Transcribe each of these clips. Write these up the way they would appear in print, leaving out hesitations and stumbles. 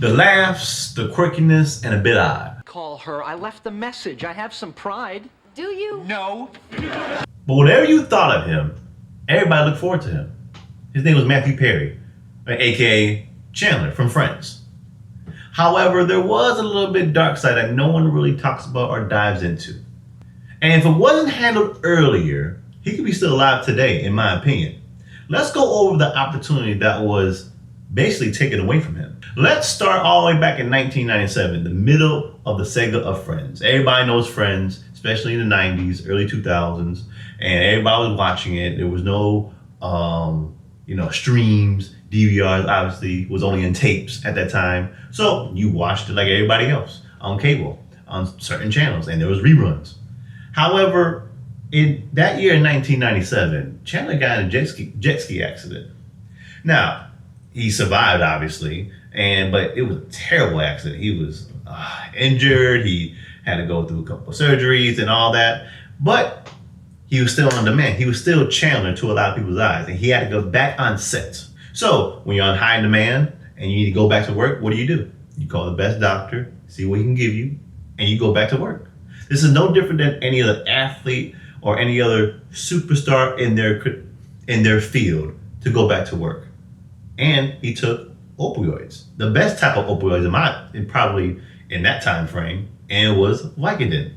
The laughs, the quirkiness, and a bit odd. Call her. I left a message. I have some pride. Do you? No. But whatever you thought of him, everybody looked forward to him. His name was Matthew Perry, aka Chandler from Friends. However, there was a little bit dark side that no one really talks about or dives into. And if it wasn't handled earlier, he could be still alive today, in my opinion. Let's go over the opportunity that was basically taken away from him. Let's start all the way back in 1997, the middle of the Sega of Friends. Everybody knows Friends, especially in the 90s, early 2000s, and everybody was watching it. There was no, streams, DVRs, obviously, was only in tapes at that time. So you watched it like everybody else on cable, on certain channels, and there was reruns. However, in that year in 1997, Chandler got in a jet ski accident. Now, he survived, obviously, but it was a terrible accident. He was injured. He had to go through a couple of surgeries and all that. But he was still on demand. He was still Chandler to a lot of people's eyes, and he had to go back on set. So when you're on high demand and you need to go back to work, what do? You call the best doctor, see what he can give you, and you go back to work. This is no different than any other athlete or any other superstar in their field to go back to work. And he took opioids, the best type of opioids probably in that time frame, and it was Vicodin.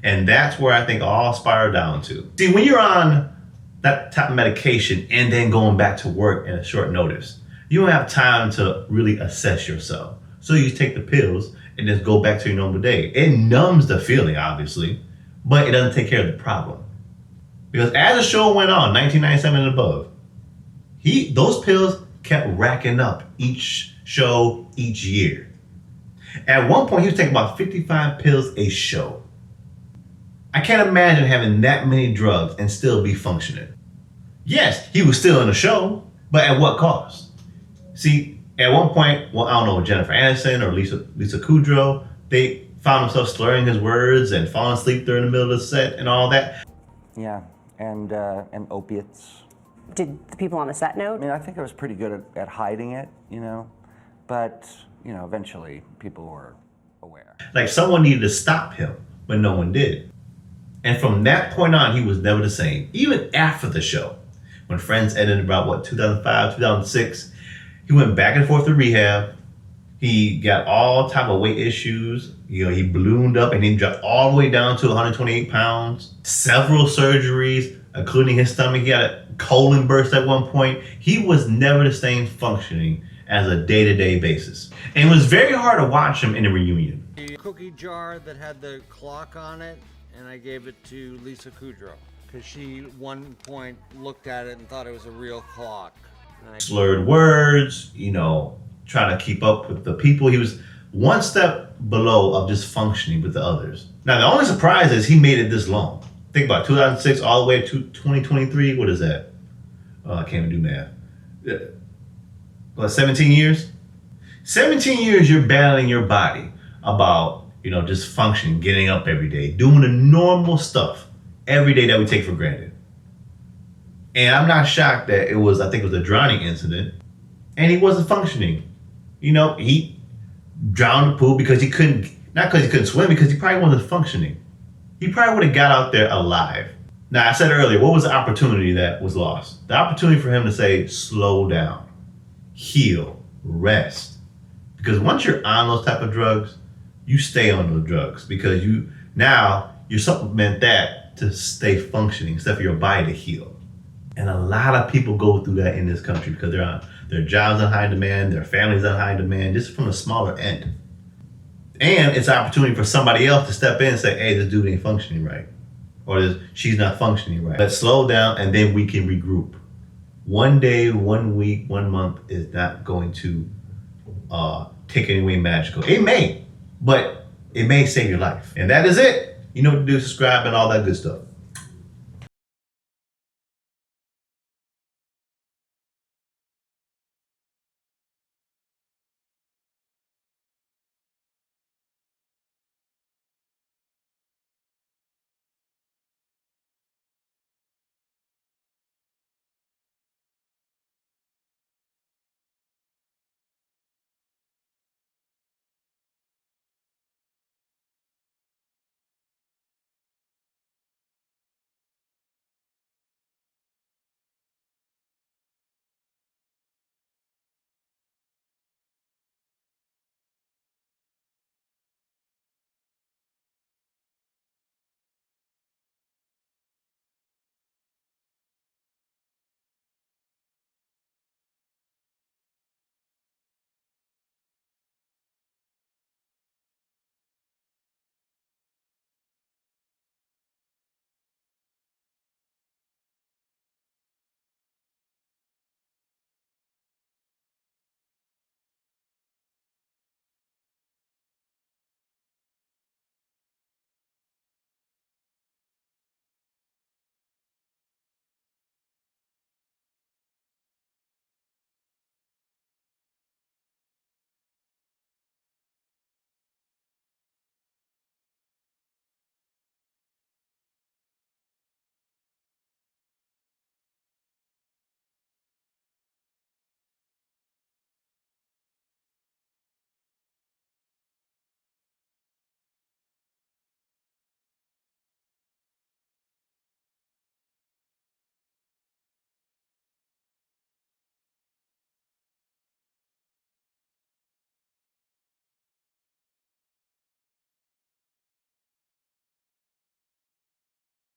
And that's where I think all spiraled down to. See, when you're on that type of medication and then going back to work in a short notice, you don't have time to really assess yourself. So you take the pills and just go back to your normal day. It numbs the feeling, obviously, but it doesn't take care of the problem. Because as the show went on, 1997 and above, those pills kept racking up each show, each year. At one point, he was taking about 55 pills a show. I can't imagine having that many drugs and still be functioning. Yes, he was still in the show, but at what cost? See, at one point, I don't know, Jennifer Aniston or Lisa Kudrow, they found themselves slurring his words and falling asleep during the middle of the set and all that. Yeah, and opiates. Did the people on the set know? I mean, I think I was pretty good at hiding it, but, eventually people were aware. Like someone needed to stop him, but no one did. And from that point on, he was never the same. Even after the show, when Friends ended about 2005, 2006, he went back and forth to rehab. He got all type of weight issues. He ballooned up and he dropped all the way down to 128 pounds. Several surgeries, including his stomach. He had a colon burst at one point. He was never the same functioning as a day-to-day basis. And it was very hard to watch him in the reunion. A cookie jar that had the clock on it, and I gave it to Lisa Kudrow because she, one point, looked at it and thought it was a real clock. Slurred words, trying to keep up with the people. He was one step below of just functioning with the others. Now, the only surprise is he made it this long. Think about 2006 all the way to 2023. What is that? I can't even do math. 17 years? 17 years you're battling your body about, just functioning, getting up every day, doing the normal stuff every day that we take for granted. And I'm not shocked that I think it was a drowning incident, and he wasn't functioning. He drowned in the pool because he couldn't, not because he couldn't swim, because he probably wasn't functioning. He probably would have got out there alive. Now, I said earlier, what was the opportunity that was lost? The opportunity for him to say, slow down, heal, rest. Because once you're on those type of drugs, you stay on those drugs because you supplement that to stay functioning instead for your body to heal. And a lot of people go through that in this country because their jobs on high demand, their families on high demand, just from a smaller end. And it's an opportunity for somebody else to step in and say, hey, this dude ain't functioning right. Or she's not functioning right. Let's slow down and then we can regroup. One day, 1 week, 1 month is not going to take it away magical. It may, but it may save your life. And that is it. You know what to do, subscribe and all that good stuff.